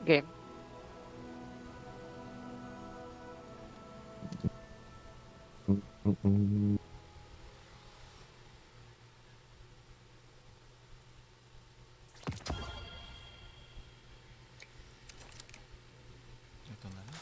Game. Ito na lang.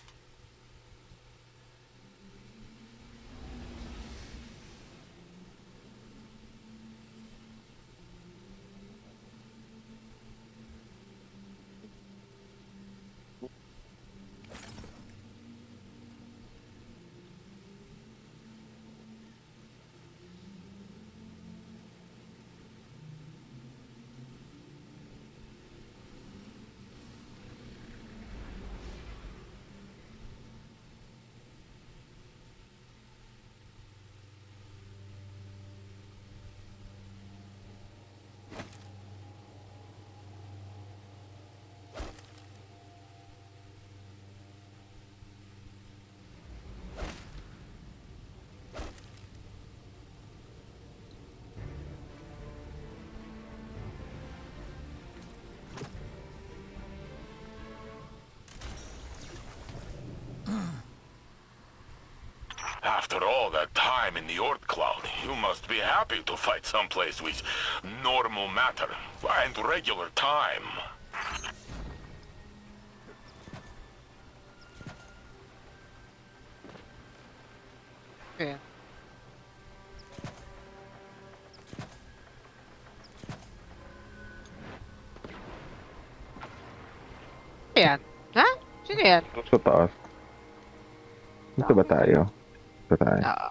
After all that time in the Ord Cloud, you must be happy to fight someplace with normal matter and regular time. Okay. Ayan. Ha? Sino yan? Sa taas. Dito ba tayo? Dito tayo. Oo.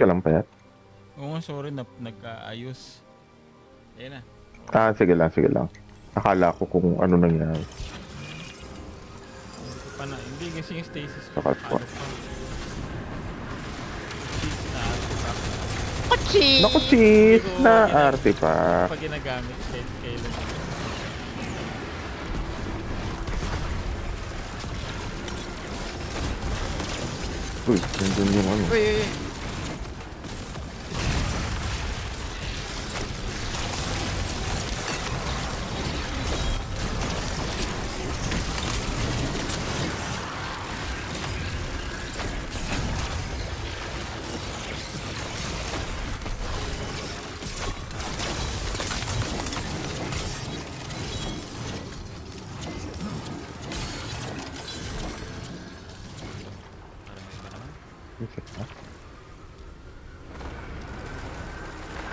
Ka lang pa yan. Oo nga, sorry, nagkaayos. Ayan na. Ah, sige lang, sige lang. Akala ko kung ano nangyari. Hindi kasi yung stasis ko. Sakat po. Kuchi! Naku, cheese! Na artifact. Pag ginagamit, kailan. Uy, nandun yung ano. Uy, uy, uy.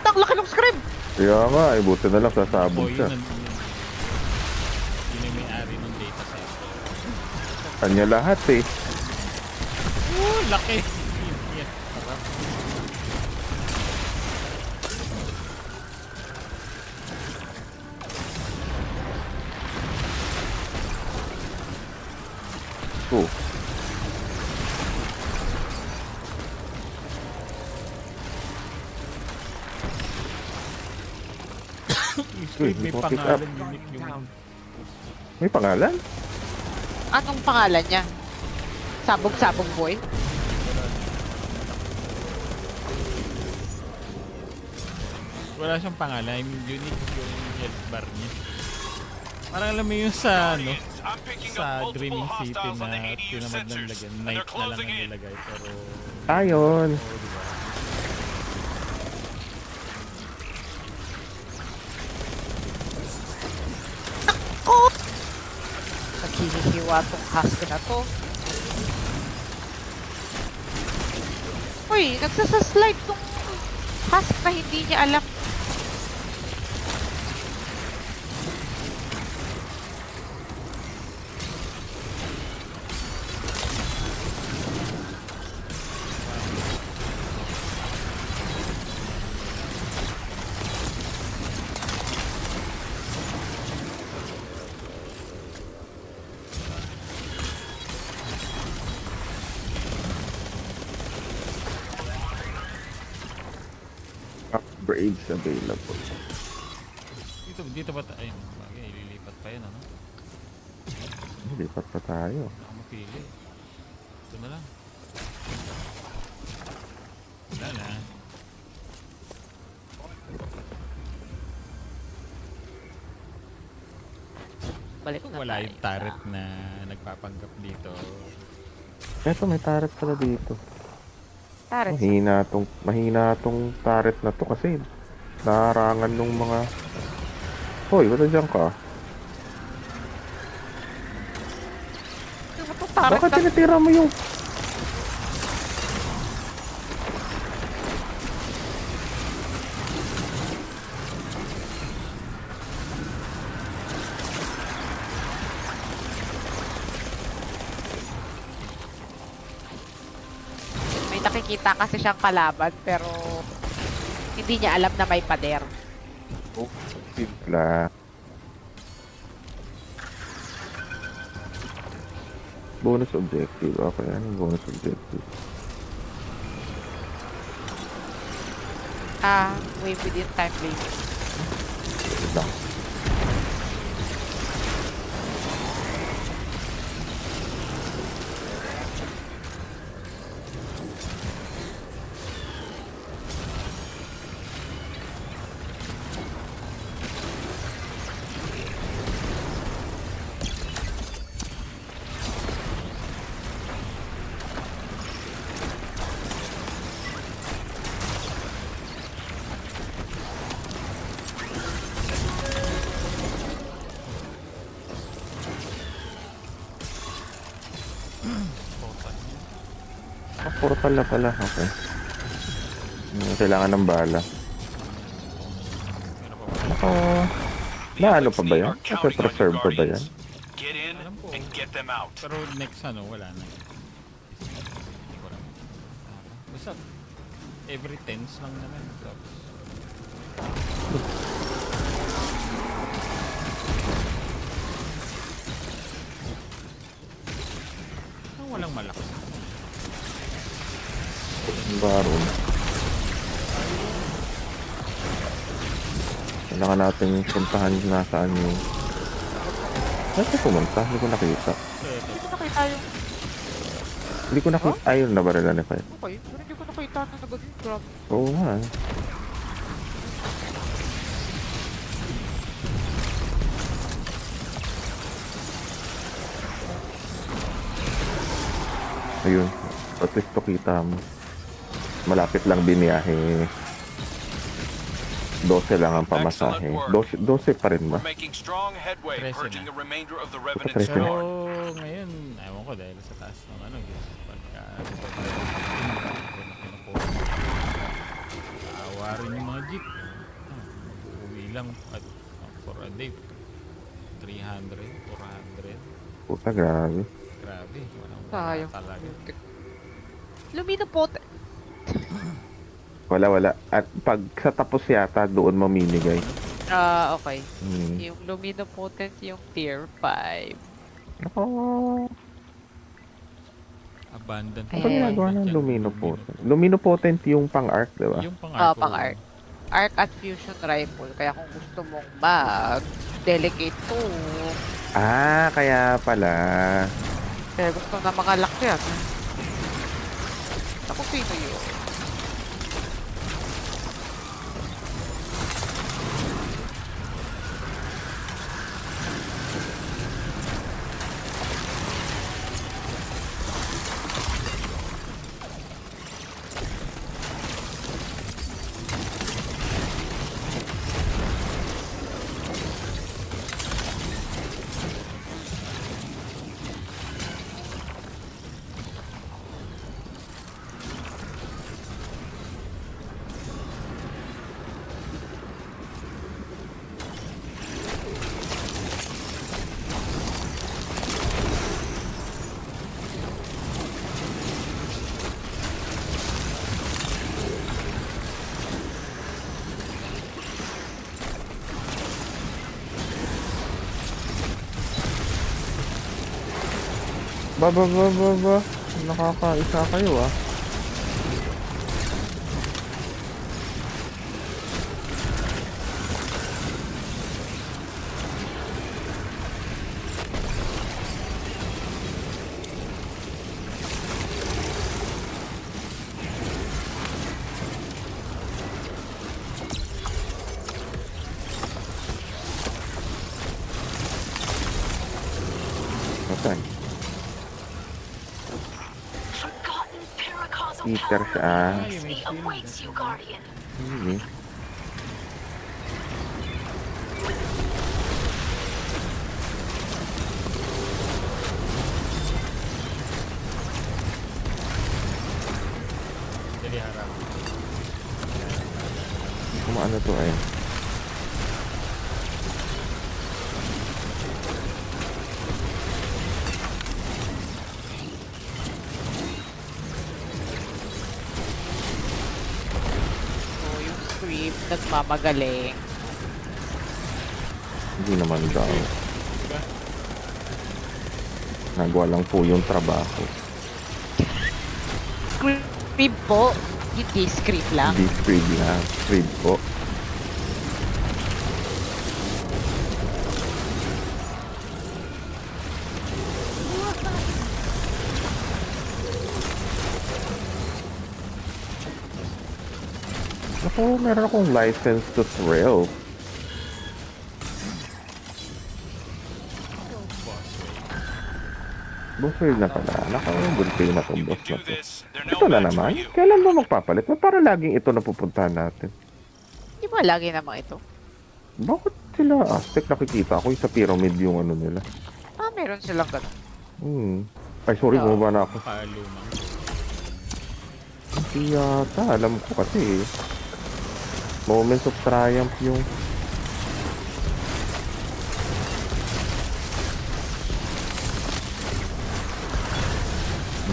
Tak, laki ng script! Kaya nga, buti na lang sasabog siya. Yun yung may-ari ng data center. Kanya lahat eh. Laki! Yan, sarap. Oh. May pick pangalan up. unique yung... May pangalan? Anong pangalan niya? Sabog-sabog boy? Wala siyang pangalan. I mean, unique yung health bar niya. Parang alam mo yung sa, ano, sa Dreaming City na tinamad ng lagyan. Night na lang ang nilagay. Pero... Ayun. Oo, diba? Oh! Naghihiwa tong husk na to. Uy, nagsasaslide tong husk na hindi niya alam. Upgrades available. Dito ba tayo? Ayun, bagay, ililipat pa yun, ano? Lipat pa tayo. Ako mapili. Ito na lang. Wala na. Balik na Wala tayo yung turret na nagpapanggap dito. Eto, may turret pala dito. Tares. Mahina tong turret na to kasi naharangan nung mga... Hoy, ba't nandiyan ka? Ano itong tares Bakit na? tinitira mo yung... May nakikita kasi siyang kalaban pero hindi niya alam na may pader. Oh, simpla. Bonus objective. Okay, anong bonus objective? Wave within time limit. Wait lang. Portal na pala. Okay. Kailangan ng bala. Naka... Na ano pa ba yan? Nasa preserve pa ba yan? Get in Alam ko. and get them out. Pero next ano, wala na. Hindi ko alam. Basta, every 10s lang naman. Tapos, walang malakas. Baron. Kailangan natin puntahan nasaan yung... Saan ka pumunta? Hindi ko nakita. Hindi ko nakita yung... Hindi ko nakita. Ayun, nabarila ni Fight. Okay, pero hindi ko nakita na nag-grab. Oo nga. Ayun. At least to kita mo. Malapit lang biniyahe. 12 lang ang pamasahe. 12 pa rin ba? We're making strong headway, Trece purging na. the remainder of the Revenant's Trece na. Pero guard. ngayon, ewan ko dahil sa taas ng ano, guys. Pagka... Awa rin yung mga jeep. Uwi lang at for a day. 300, 400. Puta, grabe. Grabe. Walang Sayang. talaga. Lumino pote. Wala. At pag sa tapos yata, doon mamimigay. Okay. Hmm. Yung Lumino Potent, yung tier 5. Ako. Abandoned. Ano ginagawa ng Lumino Potent? Lumino Potent yung pang-arc, diba? Yung pang-arc. Pang-arc. Arc at Fusion Rifle. Kaya kung gusto mong mag-delegate to, Ah, kaya pala. kaya gusto na makalak yan. Ako sino yun? Ba. Nakakaisa kayo ah. Eater siya. Ay, may shield. Sige. Dali harap. Kung ano to ay. So, yung scream, nagmamagaling. Hindi naman daw. Diba? Nagawa lang po yung trabaho. Scream po, hindi scream lang. Hindi spread lang. Spread po. Ako, meron akong license to thrill. Boss wave na pala. Nakakabulpil na tong boss na to. Ito na naman. Kailan ba magpapalit? Para laging ito na pupuntahan natin. Di ba lagi naman ito? Bakit sila Aztec nakikita ko yung sa pyramid yung ano nila? Ah, meron silang ganun. Ay, sorry, Oo. bumaba na ako. Palumang. Hindi yata. Alam ko kasi eh. Moments of triumph yung...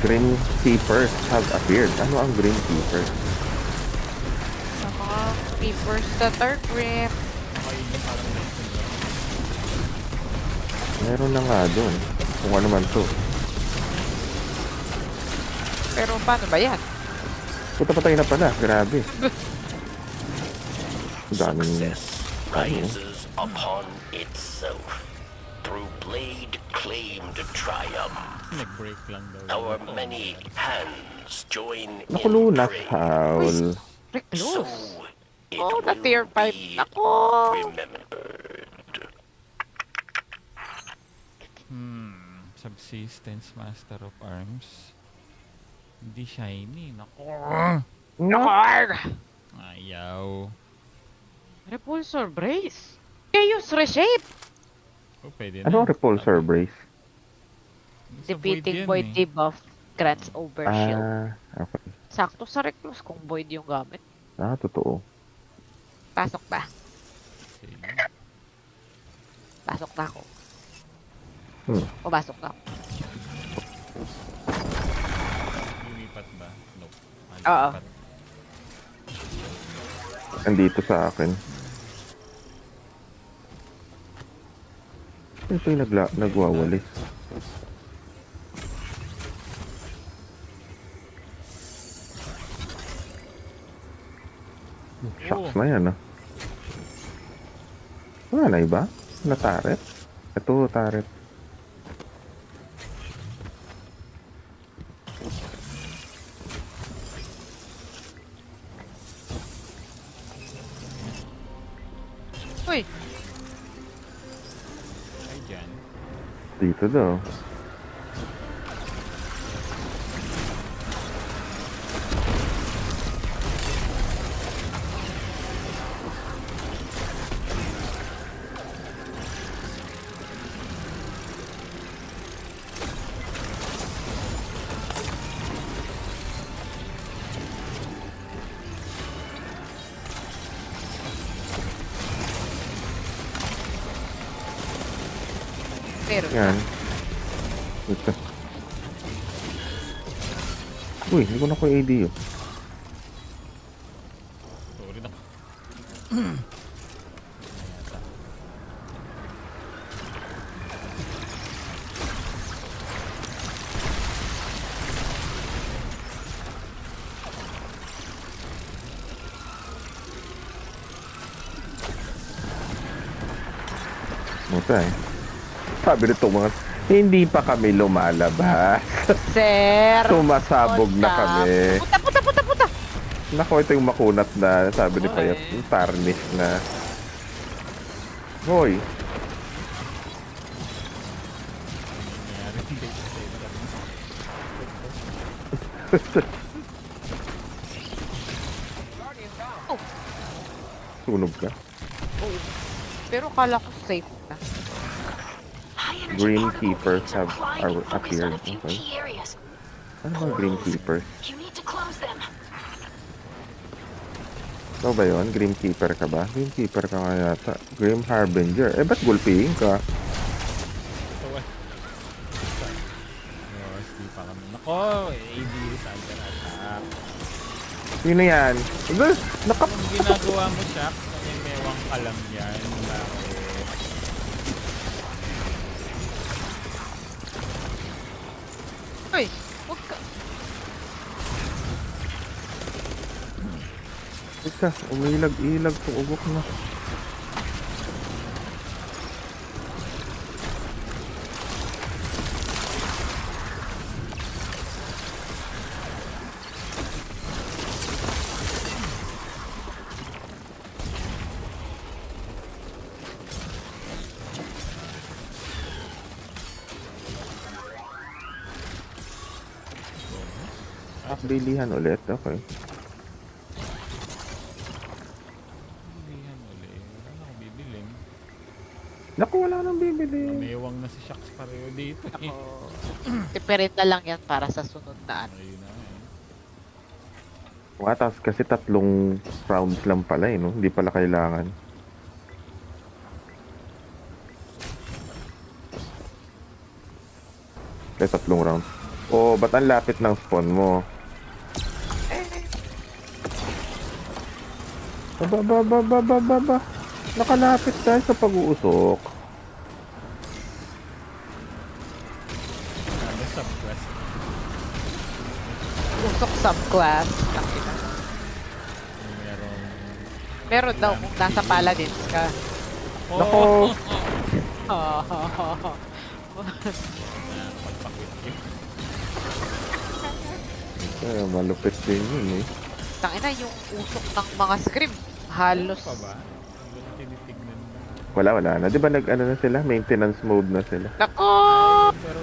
Green Keepers have appeared. Ano ang Green Keepers? Sa mga creepers sa third grim. Okay, yung parang legend lang. Meron na nga dun. Kung ano man to. Pero paano ba yan? Puta patay na pala. Grabe. Ang daming... Success rises upon itself through blade-claimed triumph. Nag-break lang daw. Our many hands join in Nakulunas, praise. Howl. So Recluse. it Oh, the will tier 5. be Ako! remembered. Subsistence Master of Arms. Hindi shiny. Nako. Nakar! Ayaw. Repulsor Brace. Chaos Reshape. Oh, pwede na. Ano ang repulsor brace? Sa Defeating yan Void eh. debuff grants overshield. Okay. Sakto sa Recluse kung Void yung gamit. Totoo. Pasok ba? Sige. Pasok na ako. Pumasok na ako. Lumipat ba? Nope. Oo. Lumipat. Andito sa akin. Ito yung nagwawalis. Shucks na yan ah. Wala na iba? Na turret? Ito turret. Uy! Ay, dyan. Dito daw. Meron. Yan. Ito. Uy, hindi ko na ko AD yun. Sorry na. Muta eh. Sabi nito mga, hindi pa kami lumalabas. Sir! Sumasabog na kami. Puta, puta, puta, puta! Nako, ito yung makunat na, sabi ni Oy. Payat, yung tarnish na. Hoy, Nangyari hindi. Sunog ka. Oo. Pero kala ko safe na. High-energy Green particle keepers waves are have colliding, are focused on appeared. a few Okay. key areas. Ano bang green keepers? You need to close them. Ikaw ba yun? Grim Keeper ka ba? Grim Keeper ka nga yata. Grim Harbinger. Eh, ba't gulpihin ka? Ito eh. Di pa kami. Nako, AD sa attack. Sino yan? Agos! Nakap... Kung ginagawa mo siya, may mewang ka lang yan. Bakit? Uy, huwag ka. Isa, umilag-ilag. Tuugok na. Bilihan ulit. Okay. Bilihan ulit. Wala na akong bibiling. Naku, wala nang bibili. Mewang na si Shax pareho dito eh. Ako. Tipirin na lang yan para sa sunod na ano. Ayun na eh. Tapos kasi 3 rounds lang pala eh, no? Hindi pala kailangan. Kaya 3 rounds. Oh, ba't ang lapit ng spawn mo? Ba. Nakalapit tayo sa pag-uusok. Ano subquest? Usok subclass. Nakita. Merong... Meron daw kung nasa paladins ka. Nako, Pagpakit yun. malupit din yun eh. Tangina yung usok ng mga scream. Halos. Pa ba? Ano tinitignan mo? Wala na. Di ba nag-ano na sila? Maintenance mode na sila. Nako! Pero...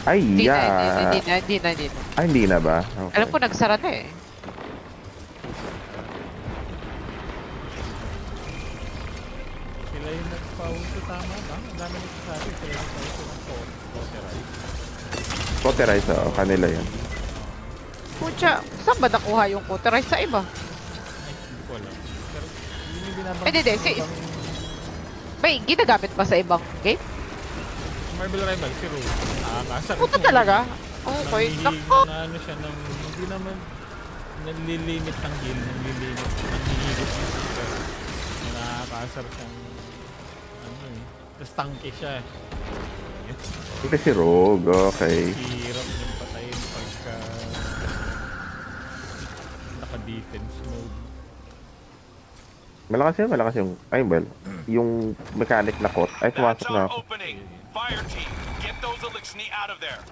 Ay, Hindi na, yeah. hindi na. Ay, hindi na ba? Okay. Alam ko nagsara na eh. Sila yung nagpauso, tama ba? Ang dami nagsasabi, sila yung nagpauso ng Cauterize. Cauterize, kanila yun. Pucha, saan ba nakuha yung cauterize sa iba? Ay, hindi ko alam. Pero yun yung binabanggit Hindi, ng ibang- May ginagamit pa sa ibang game? Marble Rival, si Rose. Nakakasar. Puta talaga? Okay, nako. Na ano siya ng... Hindi naman... Nanlilimit ng heal, nanlilimit ng hihigit ng super. Nakakasar siyang... Ano eh. Tapos tanky siya. Ito si Rogue, okay. Hirap yung patayin pagka... Naka-defense mode. Malakas yung... Ay, well, yung mechanic na kot. Ay, That's pumasok na our ako. opening. Fire team, get those Elixni out of there.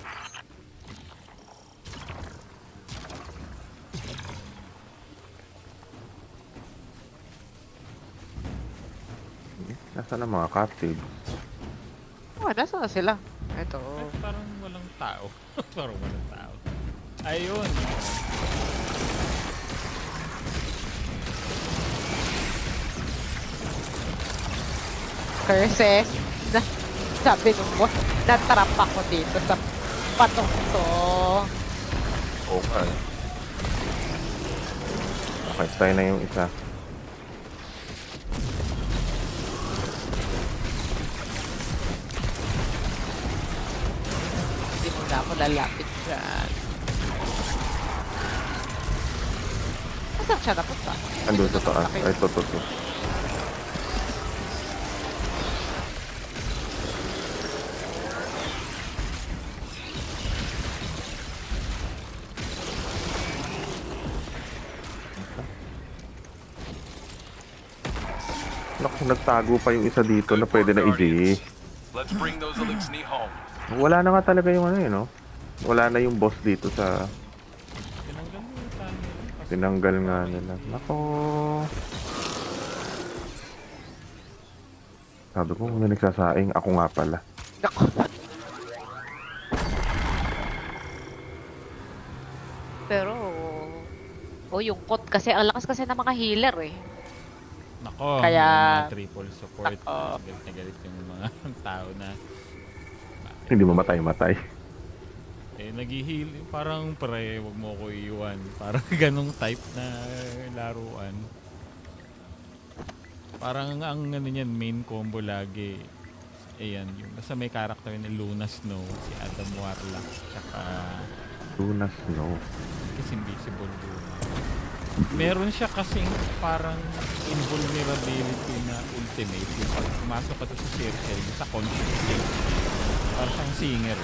Nasaan ang mga captive? Oh, nasa na sila? Ito. Ay, parang walang tao. Parang walang tao. Ayun. Curses. Na, sabi nung boss, natrap ako dito sa patong to. Okay. Okay, tayo na yung isa. Hindi mo na ako lalapit dyan. Saan siya napunta? Andun sa taas. Ay, to. Naku, nagtago pa yung isa dito na pwede na i-G. Let's bring those Elixni home. Wala na nga talaga yung ano yun, no? Wala na yung boss dito sa... Tinanggal mo yung time nila. Tinanggal nga nila. Nako. Sabi ko, may nagsasaing. Ako nga pala. Nako. Pero, O yung pot kasi, ang lakas kasi ng mga healer eh. Nako, Kaya- yung mga triple support. Nako. Galit na galit yung mga tao na Hindi mamatay-matay. nag-heal. Parang pre, wag mo ko iiwan. Parang ganong type na laruan. Parang ang ano niyan, main combo lagi. Ayan, yung basta may character ni Luna Snow, si Adam Warlock, tsaka Lunas, no. kasi Invisible Luna. Meron siya kasing parang invulnerability na ultimate. Yung pag pumasok ka to sa circle, sa conscious state. Parang siyang singer.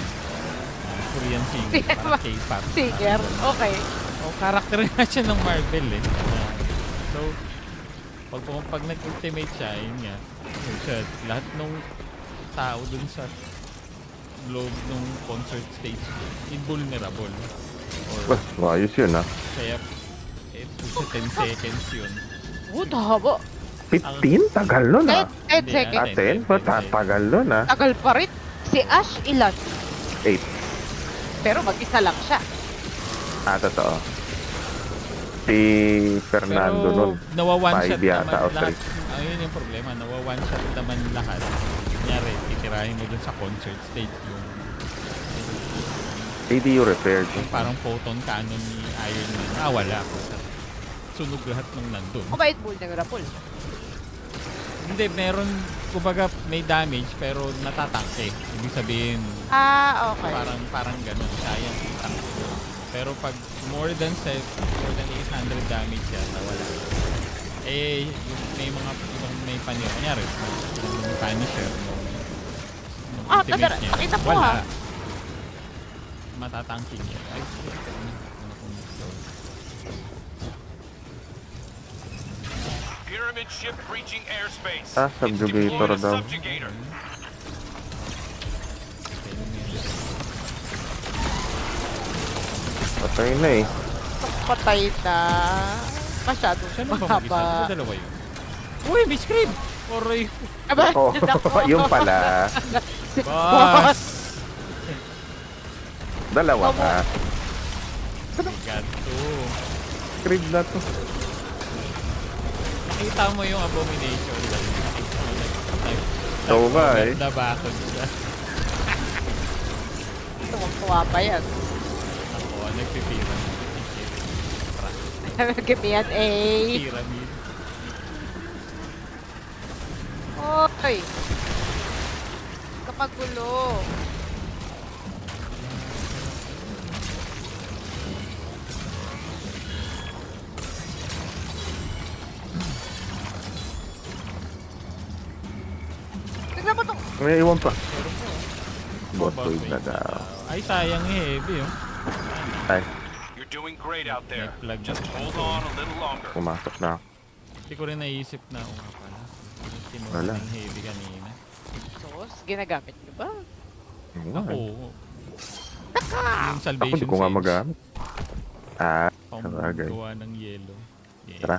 Korean singer, parang K-pop. Singer, okay. Character nga siya ng Marvel eh. So, pag nag-ultimate siya, yun nga. Yun siya, lahat nung tao dun sa loob nung concert stage, invulnerable. Or Ayos yun, ah. kaya, sa 10 seconds yun. Oh, tama. 15? Tagal nun, ah. 10 Hindi, seconds. 10? Ba't tatagal nun, ah? Tagal pa rin. Si Ash, ilan? 8. Pero mag-isa lang siya. Totoo. Si Fernando Pero, nun. nawa-one shot 5 yata o naman lahat. 3. Ayun yung problema, nawa-one shot naman lahat. Kunyari, titirahin mo dun sa concert stage yung ADU repaired. yung parang photon cannon ni Iron Man. Wala. Sunog lahat ng nandun. Kumait vulnerable. Hindi, meron, kumbaga may damage pero natatangke. Ibig sabihin, Okay. parang ganun. Sayang yung tank. Pero pag more than 800 damage yan, nawala. Yung may mga ibang may panyo. Kunyari, yung Punisher, yung ultimate niya, nakita ko, wala. ha? Matatangking niya. Ay, Pyramid ship breaching airspace. Subjugator It's deployed a daw. subjugator. Patay na eh. Patay na. Masyadong Siya na ba mag-isa? Di ba mahaba. dalawa yun? Uy, may scream! Oray! Aba, Oh, nako. yung pala. Boss! Dalawa ka. Ganto. Crib na to. Nakita mo yung abomination lang. Oo nga eh. Nabaton siya. Tuwang-tuwa pa yan. Ako, nagpipira. Give me an A. Pyramid. Oy! Kapagulo. Tignan mo to. May iwan pa. Bot Bot na daw. Ay, sayang eh. Heavy oh. Ay, You're doing great out there. Nag-plug Just na. hold on a little longer. pumasok na ako. Hindi ko rin naisip na ako nga pala. Kinuha Wala. ng heavy kanina. Sos, ginagamit niyo ba? Oo nga Ako. eh. Yung Ako salvation di ko nga Sage. magamit. Sabagay. Pamgawa ng yellow. Yeah. Tara.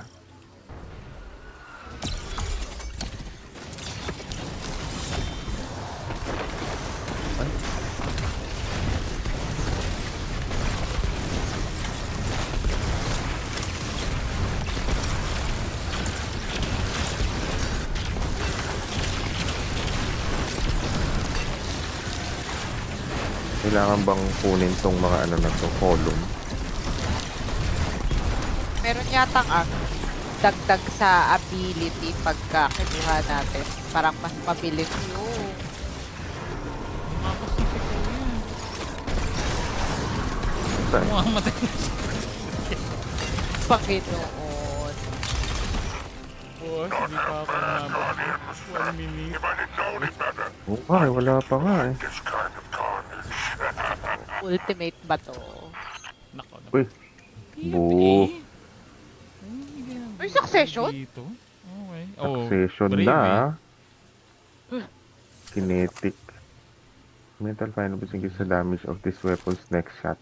Kailangan bang kunin tong mga ano na to, column? Meron yatang dagdag sa ability pagka kinuha natin. Parang mas mabilis yung Tumakas na si Kuya. Saan? Mumamatay na siya. Panginoon. Boss, hindi pa ako umabot. 1 minute. Oo nga eh, wala pa nga eh. Ultimate ba to? Nako. Uy, boo. May succession? Dito? Okay. Oh, Succession brave na eh. ah. Kinetic. Mental final boss increase the damage of this weapon's next shot.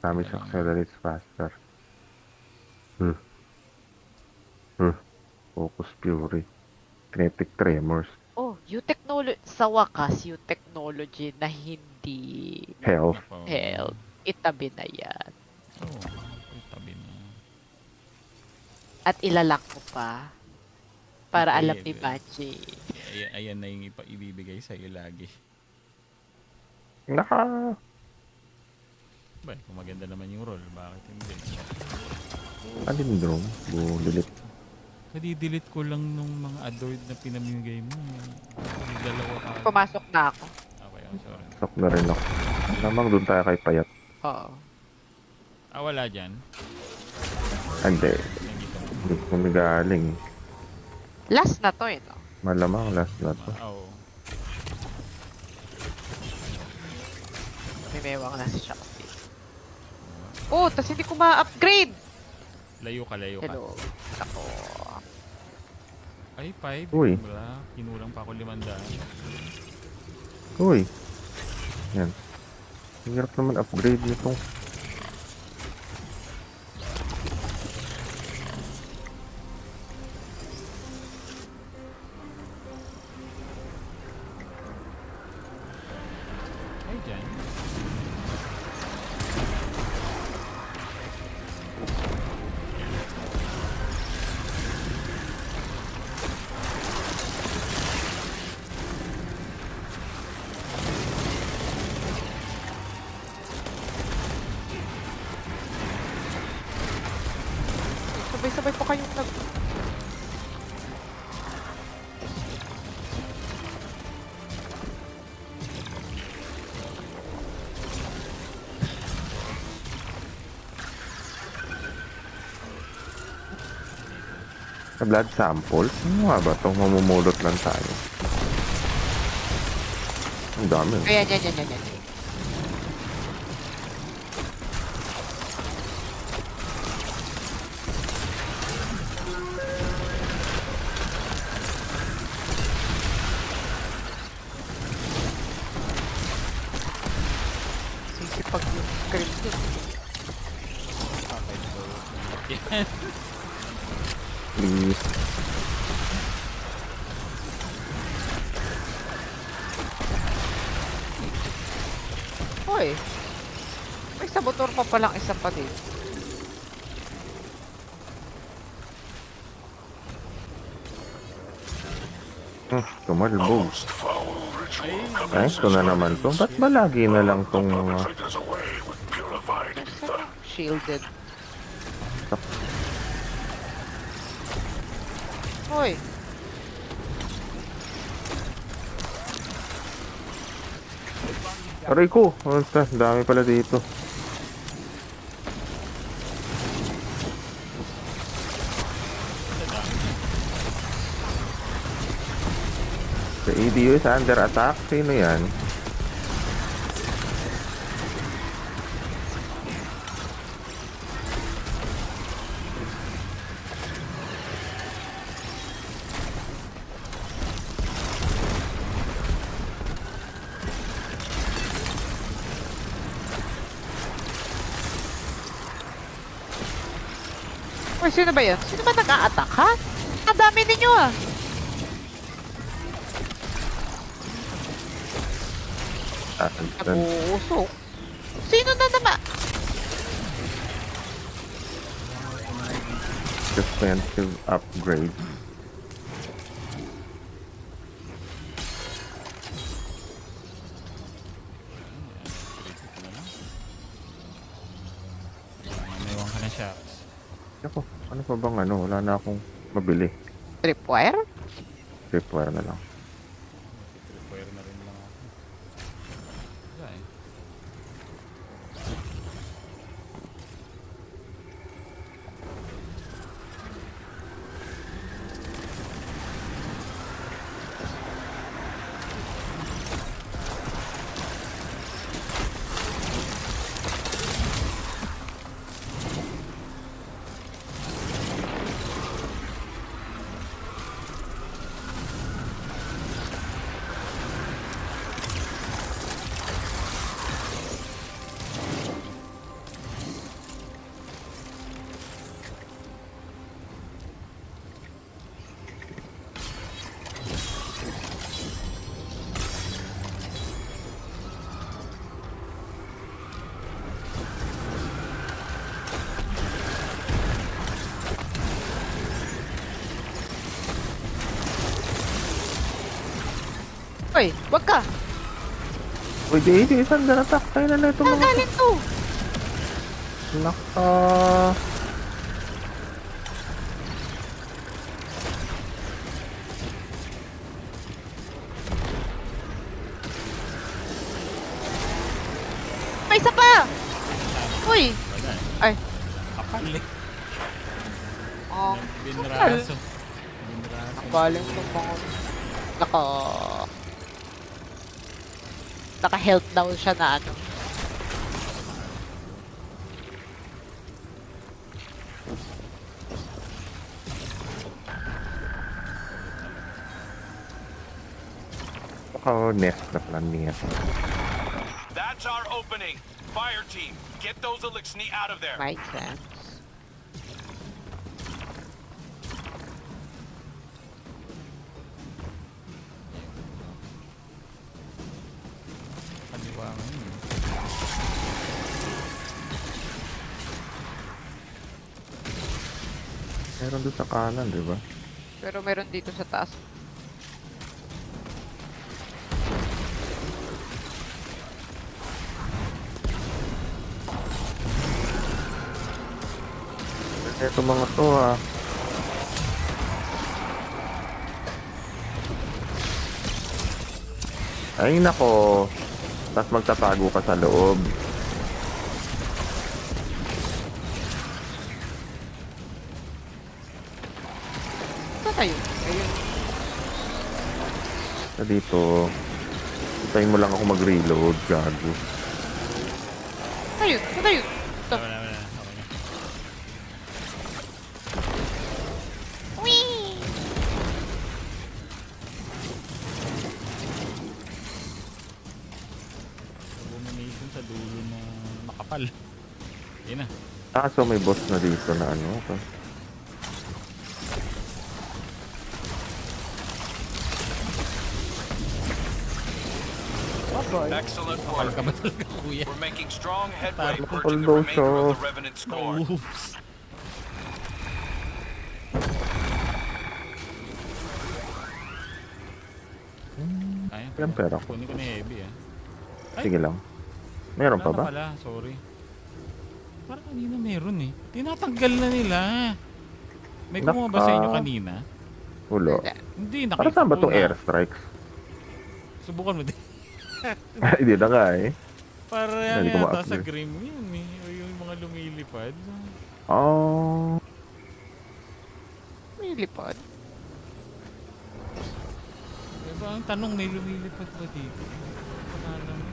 Damage accelerates faster. Focus Fury. Kinetic Tremors. Oh, yung technology, sa wakas, yung technology na hindi Health. Nako. health, itabi na yan. Oo. Ay, tabi na. At ilalak mo pa. Para alam Ayan, ni Banji. ayan na yung ibibigay sa'yo lagi. Naka... Ba, kung maganda naman yung role, bakit hindi? Alindrome. Bulilit. Kadi-delete ko lang nung mga adored na pinamigay mo. May dalawa pa. Pumasok na ako. Okay, I'm sorry. Stop na rin ako. Namang doon tayo kay Payat. Oo. Ah, wala dyan. Hindi. Nandito. Hindi ko galing. Last na to eh, no? Malamang last na to. Oo. May mewang na si Shakti. Oh, tas hindi ko ma-upgrade! Layo ka. Hello. Ako. Ay, 5. Uy. Wala. Kinulang pa ako 500. Uy. Yan. Ang hirap naman upgrade nitong. Ay, dyan. Sabay-sabay pa kayong nag... Sa blood sample? Ano nga ba itong mamumulot lang tayo? Ang dami. Ayan, yan. Sisipag yung screen din. Okay, so. Yan. Please. Hoy! May saboteur pa palang isa pa din. Tumalbog. Most foul ritual Ay, ito na naman to. Ba't ba lagi na lang tong mga... figures away with purified ether. Shielded. Hoy! Aray ko! Ano ta? Dami pala dito. The EDU is under attack. Sino yan? Hoy, sino ba yan? Sino ba nag-a-attack, ha? Ang dami ninyo, ah! Nag-uusok. Sino na naman? Defensive upgrade. Mayroon ka na shocks. Ako, ano pa bang ano? Wala na akong mabili. Tripwire? Tripwire na lang. Require na rin lang ako. Wala eh. Uy, wag ka! Uy, di, saan na natak? Tayo na ito Saan mga galing to? naka... May isa pa! Uy! Wala eh. Ay, Kapal eh. ang Binraso. Binraso. galing tong mga... Naka... Naka-health down siya na ano. Naka-nest na planet. That's our opening. Fire team, get those Elixni out of there. Makes sense. Kaliwangan yun. Meron doon sa kanan, di ba? Pero meron dito sa taas. Ito mga to ah. Ay nako. Tapos magtatago ka sa loob. Saan tayo? Ayun. Sa dito. Hintayin mo lang ako mag-reload, gago. Ayun, saan tayo? Ito. Wala, wala. Okay na. Whee! Abomination sa dulo na makapal. Yun na. Ah, so may boss na dito na ano. Excellent Kapal work. ka ba talaga, kuya? We're making strong headway Parang purging the although remainder of so- the Revenant score. Oops. Ayun. Ilang pera ko? Kunin ko na heavy ah. Ay, Sige lang. Meron pa wala ba? na pala, sorry. Parang kanina meron eh. Tinatanggal na nila. May kumuha ba sa inyo Naka- kanina? Wala. Hindi, Para saan ba ko itong na. airstrikes? Subukan mo din. Hindi na nga eh. Para Hindi yan ko yata sa ma-upload. Grim yun eh. O yung mga lumilipad. Oh. May lipad. Diba ang tanong, may lumilipad ba dito? Wala naman.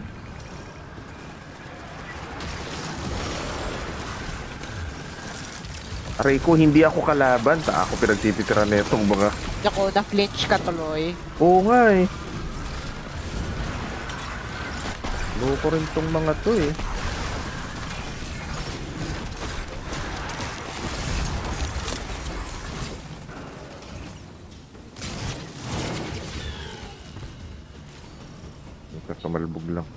Aray ko, hindi ako kalaban. Ta ako pinagtitira na itong mga... Ako, na-flinch ka tuloy. Oo nga eh. Loko rin tong mga to eh. Kamalbog lang.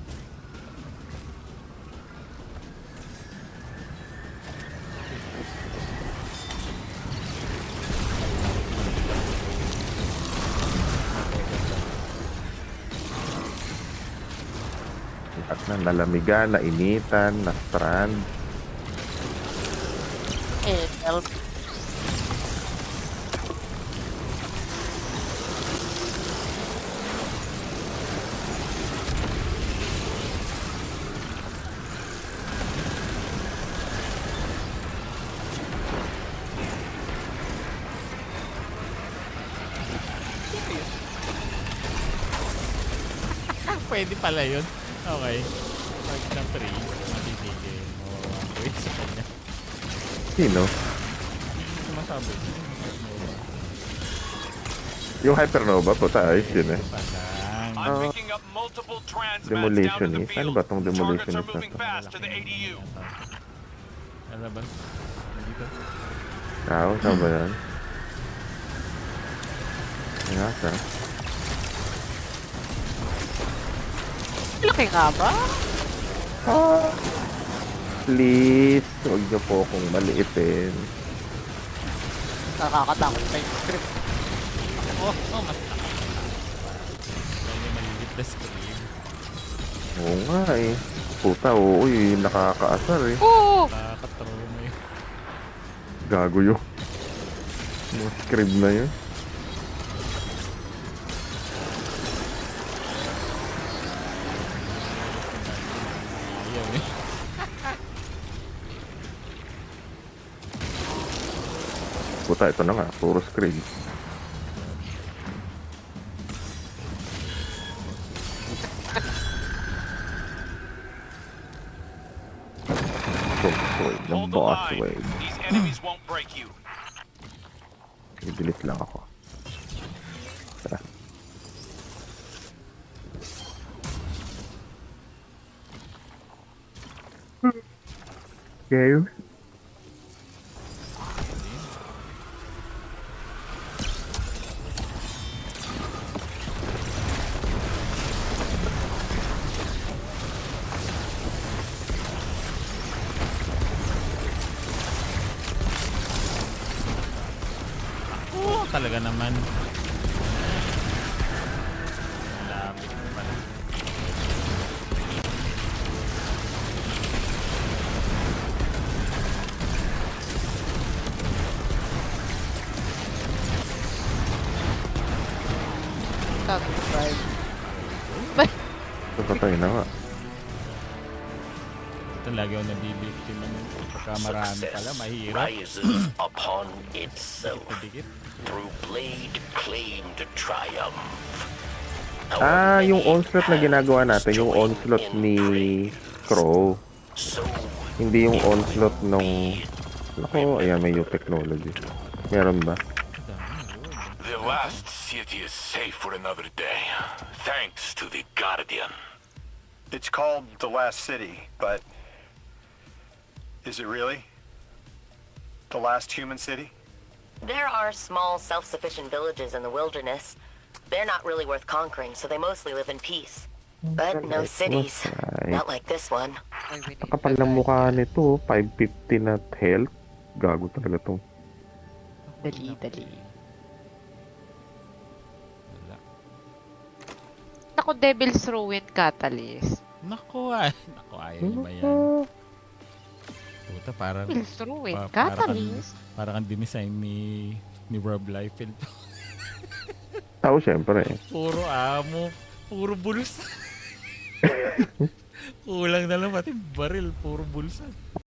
At na nalamigan, nainitan, na-strand. Eh, help. Pwede pala yun. Okay. Pag ng 3, matitigil mo 1 point sa kanya. Sino? Sumasabi. Yung Hypernova po tayo, yun eh. Palang. I'm picking up multiple transmats down in the Demolitionist. Ano field. ba tong Targets are demolitionist na moving to? fast to the ADU. Lalabas. Dito. Saan ba yan? Ingatan. Laki nga ba? Ah, please, huwag niyo po akong maliitin. Nakakatakot pa yung script. Oh, mas. Kaya malilip. the screen. Oo nga eh. Puta, oo eh. Nakakaasar eh. Oo! Nakakatrauma yun. Gago yun. Mga script na yun. Ayaw eh. Puta, ito na nga. Puro script. Wave, the Hold the boss line. wave. These enemies won't break you. I-delete lang ako. Tara. Game. Oo, talaga naman. Lapit pala. Top 5. Patay na nga. Ito lagi ako nabibiktima ng pagka marami pala, Success mahirap. rises upon itself Dikit. through blade claimed triumph. Ah, yung many onslaught na ginagawa natin, yung join onslaught in ni praise. Crow. So Hindi yung onslaught nung... Ako, ayan, may new technology. Meron ba? The last city is safe for another day, thanks to the Guardian. It's called the Last City, but is it really? The last human city? There are small, self-sufficient villages in the wilderness. They're not really worth conquering, so they mostly live in peace. But no cities. Not like this one. Ay, we need Kapal to ng die. mukha nito, 550 na health. Gago talaga to. Dali, dali. Wala. Ako, Devil's Ruin Catalyst. Naku, naku, ayaw niyo ba yan? Puta, parang... Devil's Ruin parang Catalyst. Parang ang dinisign ni Rob Liefeld. Tao, syempre. Puro amo, puro bulsa. Kulang na lang pati baril, puro bulsa.